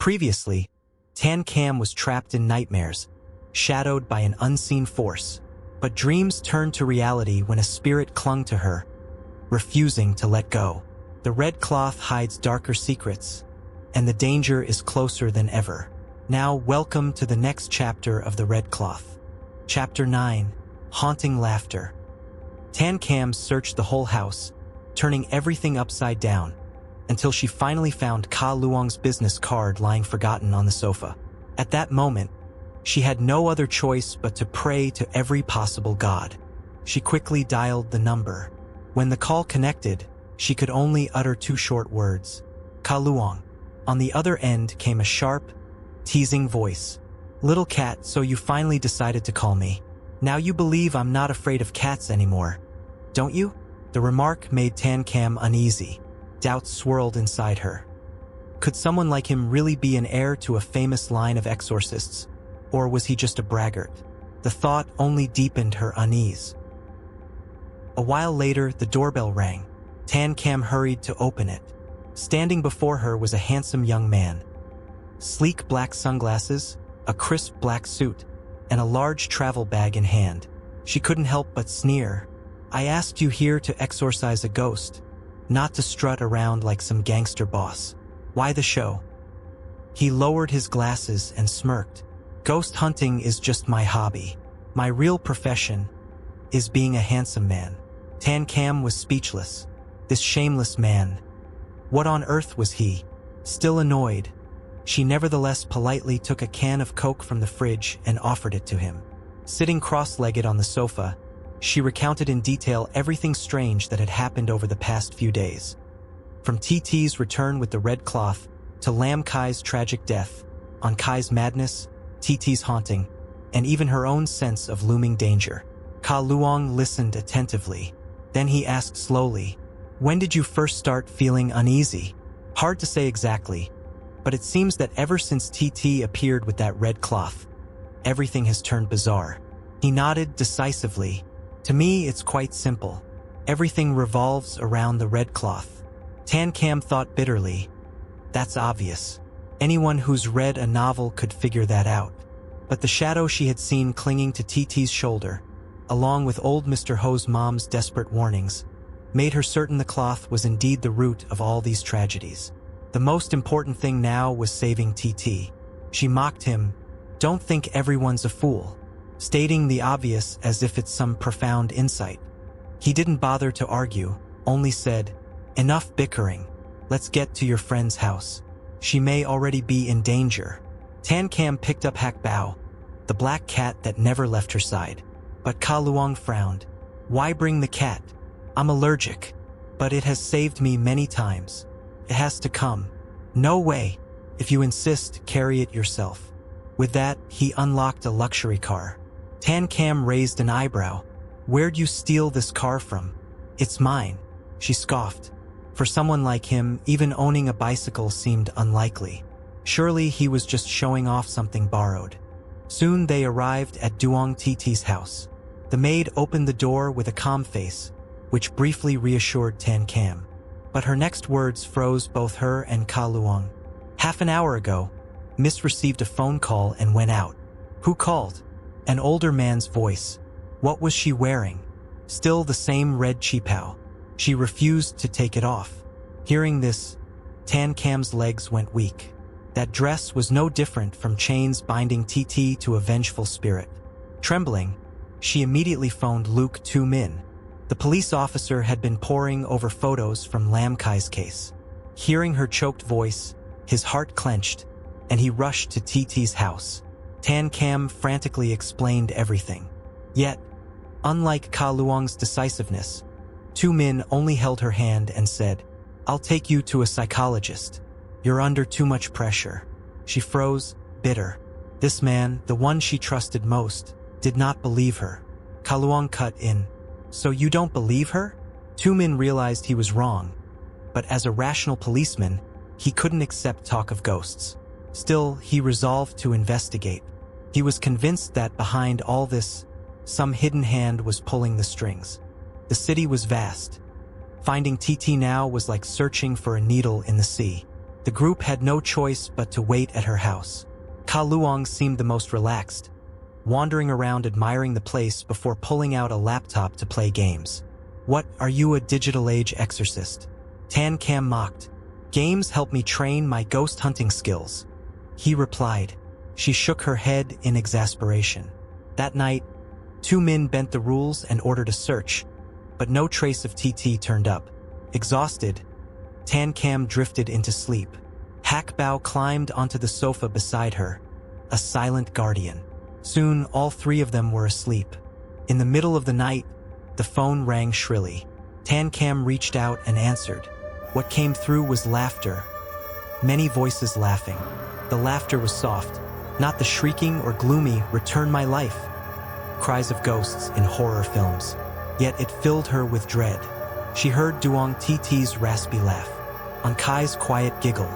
Previously, Tan Cam was trapped in nightmares, shadowed by an unseen force. But dreams turned to reality when a spirit clung to her, refusing to let go. The red cloth hides darker secrets, and the danger is closer than ever. Now, welcome to the next chapter of the Red Cloth. Chapter 9, Haunting Laughter. Tan Cam searched the whole house, turning everything upside down, until she finally found Ka Luong's business card lying forgotten on the sofa. At that moment, she had no other choice but to pray to every possible god. She quickly dialed the number. When the call connected, she could only utter two short words. Ka Luong. On the other end came a sharp, teasing voice. "Little cat, so you finally decided to call me. Now you believe I'm not afraid of cats anymore, don't you?" The remark made Tan Cam uneasy. Doubts swirled inside her. Could someone like him really be an heir to a famous line of exorcists? Or was he just a braggart? The thought only deepened her unease. A while later, the doorbell rang. Tan Cam hurried to open it. Standing before her was a handsome young man. Sleek black sunglasses, a crisp black suit, and a large travel bag in hand. She couldn't help but sneer. "I asked you here to exorcise a ghost, not to strut around like some gangster boss. Why the show?" He lowered his glasses and smirked. "Ghost hunting is just my hobby. My real profession is being a handsome man." Tan Cam was speechless. This shameless man. What on earth was he? Still annoyed, she nevertheless politely took a can of Coke from the fridge and offered it to him. Sitting cross-legged on the sofa, she recounted in detail everything strange that had happened over the past few days. From TT's return with the red cloth, to Lam Kai's tragic death, on Kai's madness, TT's haunting, and even her own sense of looming danger. Ka Luong listened attentively. Then he asked slowly, "When did you first start feeling uneasy?" Hard to say exactly, but it seems that ever since TT appeared with that red cloth, everything has turned bizarre. He nodded decisively. "To me, it's quite simple. Everything revolves around the red cloth." Tan Cam thought bitterly. That's obvious. Anyone who's read a novel could figure that out. But the shadow she had seen clinging to TT's shoulder, along with old Mr. Ho's mom's desperate warnings, made her certain the cloth was indeed the root of all these tragedies. The most important thing now was saving TT. She mocked him, "Don't think everyone's a fool," stating the obvious as if it's some profound insight. He didn't bother to argue, only said, "Enough bickering. Let's get to your friend's house. She may already be in danger." Tan Cam picked up Hak Bao, the black cat that never left her side. But Ka Luong frowned. "Why bring the cat? I'm allergic. But it has saved me many times. It has to come." "No way. If you insist, carry it yourself." With that, he unlocked a luxury car. Tan Cam raised an eyebrow. "Where'd you steal this car from?" "It's mine," she scoffed. For someone like him, even owning a bicycle seemed unlikely. Surely he was just showing off something borrowed. Soon they arrived at Duong TT's house. The maid opened the door with a calm face, which briefly reassured Tan Cam. But her next words froze both her and Ka Luong. "Half an hour ago, Miss received a phone call and went out." "Who called?" An older man's voice. "What was she wearing?" "Still the same red qipao. She refused to take it off." Hearing this, Tan Cam's legs went weak. That dress was no different from chains binding TT to a vengeful spirit. Trembling, she immediately phoned Luke Tu Min. The police officer had been poring over photos from Lam Kai's case. Hearing her choked voice, his heart clenched, and he rushed to TT's house. Tan Cam frantically explained everything. Yet, unlike Ka Luong's decisiveness, Tu Min only held her hand and said, "I'll take you to a psychologist. You're under too much pressure." She froze, bitter. This man, the one she trusted most, did not believe her. Ka Luong cut in. "So you don't believe her?" Tu Min realized he was wrong, but as a rational policeman, he couldn't accept talk of ghosts. Still, he resolved to investigate. He was convinced that behind all this, some hidden hand was pulling the strings. The city was vast. Finding TT now was like searching for a needle in the sea. The group had no choice but to wait at her house. Ka Luong seemed the most relaxed, wandering around admiring the place before pulling out a laptop to play games. "What, are you a digital age exorcist?" Tan Kam mocked. "Games help me train my ghost hunting skills," he replied. She shook her head in exasperation. That night, two men bent the rules and ordered a search, but no trace of TT turned up. Exhausted, Tan Kam drifted into sleep. Hak Bao climbed onto the sofa beside her, a silent guardian. Soon, all three of them were asleep. In the middle of the night, the phone rang shrilly. Tan Kam reached out and answered. What came through was laughter. Many voices laughing. The laughter was soft, not the shrieking or gloomy "return my life" cries of ghosts in horror films. Yet it filled her with dread. She heard Duong TT's raspy laugh, An Kai's quiet giggle,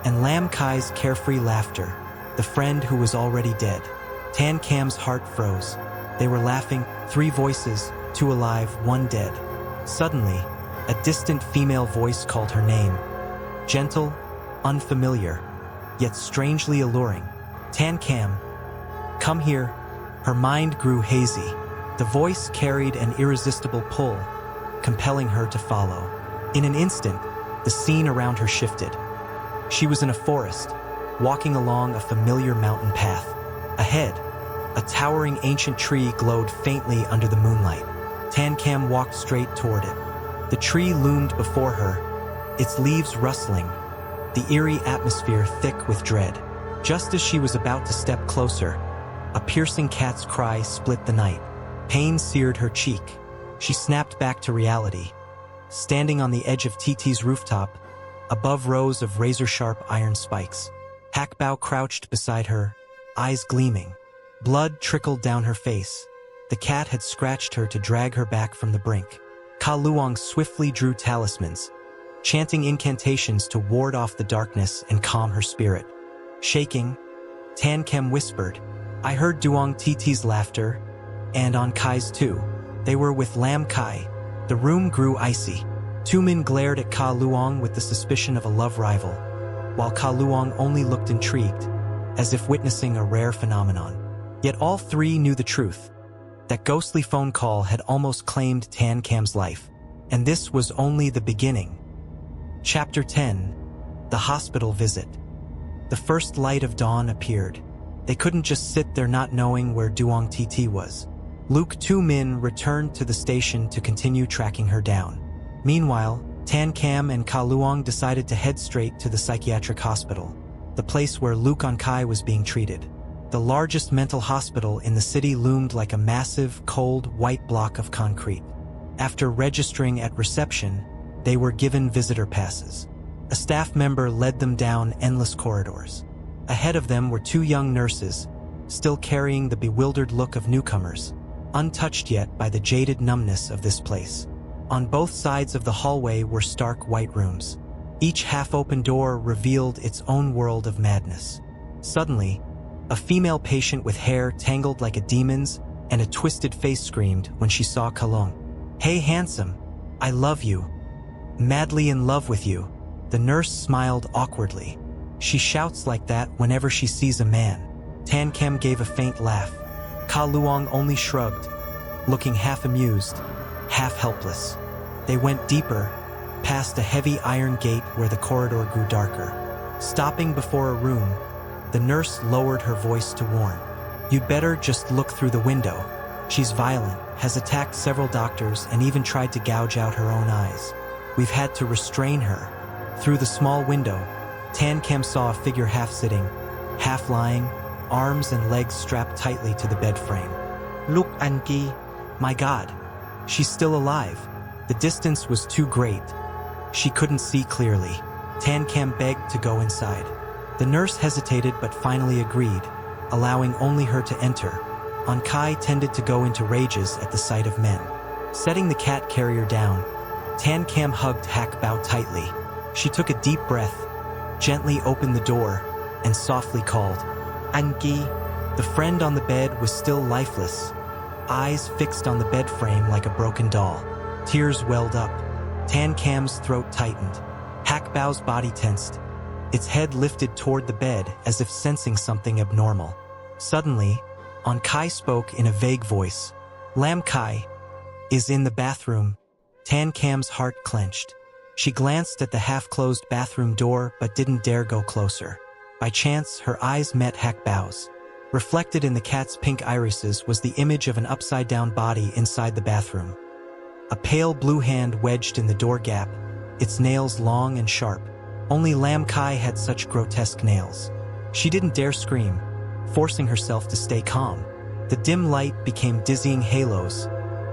and Lam Kai's carefree laughter, the friend who was already dead. Tan Kam's heart froze. They were laughing, three voices, two alive, one dead. Suddenly, a distant female voice called her name. Gentle, unfamiliar, yet strangely alluring. "Tan Kam, come here." Her mind grew hazy. The voice carried an irresistible pull, compelling her to follow. In an instant, the scene around her shifted. She was in a forest, walking along a familiar mountain path. Ahead, a towering ancient tree glowed faintly under the moonlight. Tan Kam walked straight toward it. The tree loomed before her, its leaves rustling, the eerie atmosphere thick with dread. Just as she was about to step closer, a piercing cat's cry split the night. Pain seared her cheek. She snapped back to reality. Standing on the edge of TT's rooftop, above rows of razor-sharp iron spikes, Hak Bao crouched beside her, eyes gleaming. Blood trickled down her face. The cat had scratched her to drag her back from the brink. Ka Luong swiftly drew talismans, chanting incantations to ward off the darkness and calm her spirit. Shaking, Tan Kam whispered, "I heard Duong TT's laughter, and An Kai's too. They were with Lam Kai." The room grew icy. Two men glared at Ka Luong with the suspicion of a love rival, while Ka Luong only looked intrigued, as if witnessing a rare phenomenon. Yet all three knew the truth. That ghostly phone call had almost claimed Tan Kam's life, and this was only the beginning. Chapter 10. The Hospital Visit. The first light of dawn appeared. They couldn't just sit there not knowing where Duong TT was. Luke Two Min returned to the station to continue tracking her down. Meanwhile, Tan Kam and Ka Luong decided to head straight to the psychiatric hospital, the place where Luke An Kai was being treated. The largest mental hospital in the city loomed like a massive, cold, white block of concrete. After registering at reception, they were given visitor passes. A staff member led them down endless corridors. Ahead of them were two young nurses, still carrying the bewildered look of newcomers, untouched yet by the jaded numbness of this place. On both sides of the hallway were stark white rooms. Each half-open door revealed its own world of madness. Suddenly, a female patient with hair tangled like a demon's and a twisted face screamed when she saw Kalong. "Hey handsome, I love you. Madly in love with you." The nurse smiled awkwardly. She shouts like that whenever she sees a man. Tan Kam gave a faint laugh. Ka Luong only shrugged, looking half amused, half helpless. They went deeper, past a heavy iron gate where the corridor grew darker. Stopping before a room, the nurse lowered her voice to warn. "You'd better just look through the window. She's violent, has attacked several doctors, and even tried to gouge out her own eyes. We've had to restrain her." Through the small window, Tan Kam saw a figure half-sitting, half-lying, arms and legs strapped tightly to the bed frame. "Look, An Ki, my God, she's still alive." The distance was too great. She couldn't see clearly. Tan Kam begged to go inside. The nurse hesitated but finally agreed, allowing only her to enter. An Kai tended to go into rages at the sight of men. Setting the cat carrier down, Tan Kam hugged Hak Bao tightly. She took a deep breath, gently opened the door, and softly called, "An Ki." The friend on the bed was still lifeless, eyes fixed on the bed frame like a broken doll. Tears welled up. Tan Kam's throat tightened. Hak Bao's body tensed, its head lifted toward the bed as if sensing something abnormal. Suddenly, Kai spoke in a vague voice. Lam Kai is in the bathroom. Tan Cam's heart clenched. She glanced at the half-closed bathroom door but didn't dare go closer. By chance, her eyes met Hak Bao's. Reflected in the cat's pink irises was the image of an upside-down body inside the bathroom. A pale blue hand wedged in the door gap, its nails long and sharp. Only Lam Kai had such grotesque nails. She didn't dare scream, forcing herself to stay calm. The dim light became dizzying halos,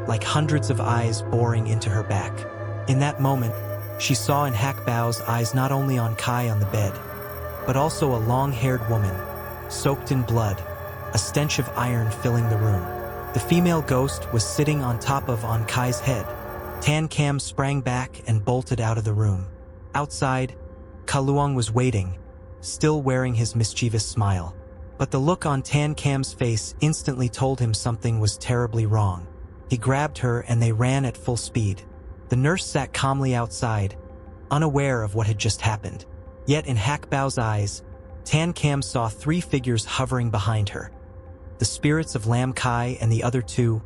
like hundreds of eyes boring into her back. In that moment, she saw in Hak Bao's eyes not only Kai on the bed, but also a long-haired woman, soaked in blood, a stench of iron filling the room. The female ghost was sitting on top of Kai's head. Tan Cam sprang back and bolted out of the room. Outside, Ka Luong was waiting, still wearing his mischievous smile. But the look on Tan Cam's face instantly told him something was terribly wrong. He grabbed her and they ran at full speed. The nurse sat calmly outside, unaware of what had just happened. Yet in Hak Bao's eyes, Tan Cam saw 3 figures hovering behind her. The spirits of Lam Kai and the other 2,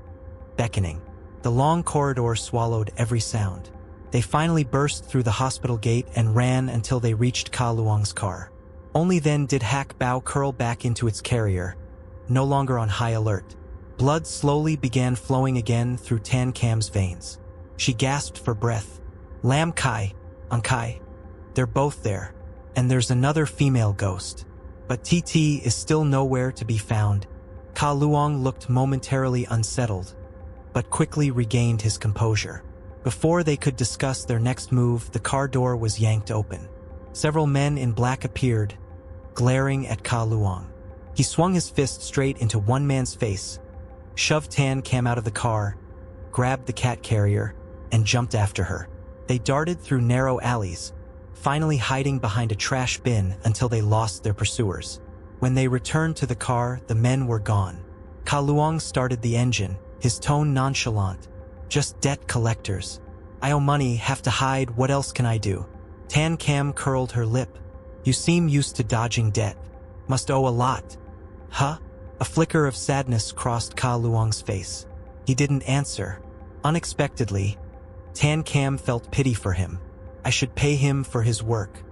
beckoning. The long corridor swallowed every sound. They finally burst through the hospital gate and ran until they reached Ka Luong's car. Only then did Hak Bao curl back into its carrier, no longer on high alert. Blood slowly began flowing again through Tan Cam's veins. She gasped for breath. Lam Kai, Kai. They're both there. And there's another female ghost. But TT is still nowhere to be found. Ka Luong looked momentarily unsettled, but quickly regained his composure. Before they could discuss their next move, the car door was yanked open. Several men in black appeared, glaring at Ka Luong. He swung his fist straight into one man's face, shoved Tan Cam out of the car, grabbed the cat carrier, and jumped after her. They darted through narrow alleys, finally hiding behind a trash bin until they lost their pursuers. When they returned to the car, the men were gone. Ka Luong started the engine, his tone nonchalant. Just debt collectors. I owe money, have to hide, what else can I do? Tan Cam curled her lip. You seem used to dodging debt. Must owe a lot. Huh? A flicker of sadness crossed Ka Luong's face. He didn't answer. Unexpectedly, Tan Cam felt pity for him. I should pay him for his work.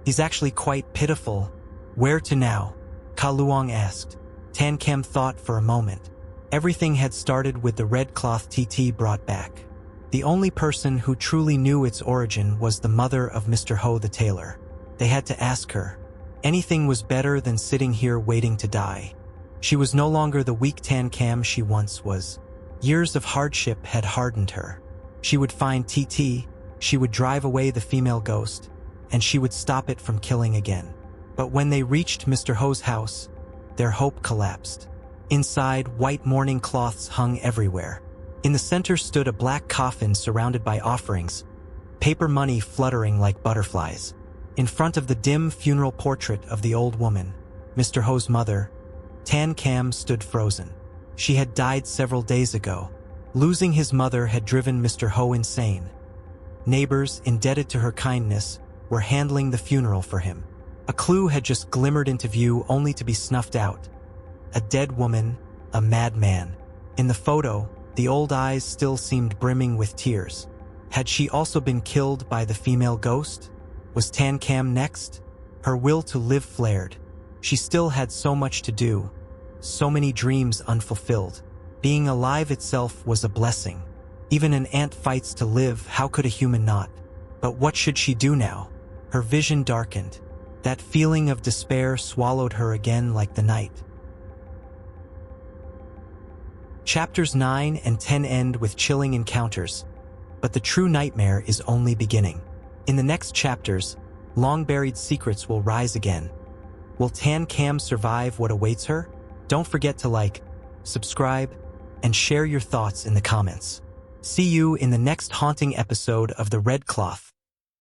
He's actually quite pitiful. Where to now? Ka Luong asked. Tan Cam thought for a moment. Everything had started with the red cloth TT brought back. The only person who truly knew its origin was the mother of Mr. Ho the tailor. They had to ask her. Anything was better than sitting here waiting to die. She was no longer the weak Tan Cam she once was. Years of hardship had hardened her. She would find TT, she would drive away the female ghost, and she would stop it from killing again. But when they reached Mr. Ho's house, their hope collapsed. Inside, white mourning cloths hung everywhere. In the center stood a black coffin surrounded by offerings, paper money fluttering like butterflies. In front of the dim funeral portrait of the old woman, Mr. Ho's mother, Tan Cam stood frozen. She had died several days ago. Losing his mother had driven Mr. Ho insane. Neighbors, indebted to her kindness, were handling the funeral for him. A clue had just glimmered into view only to be snuffed out. A dead woman, a madman. In the photo, the old eyes still seemed brimming with tears. Had she also been killed by the female ghost? Was Tan Cam next? Her will to live flared. She still had so much to do, so many dreams unfulfilled. Being alive itself was a blessing. Even an ant fights to live, how could a human not? But what should she do now? Her vision darkened. That feeling of despair swallowed her again like the night. Chapters 9 and 10 end with chilling encounters, but the true nightmare is only beginning. In the next chapters, long-buried secrets will rise again. Will Tan Cam survive what awaits her? Don't forget to like, subscribe, and share your thoughts in the comments. See you in the next haunting episode of The Red Cloth.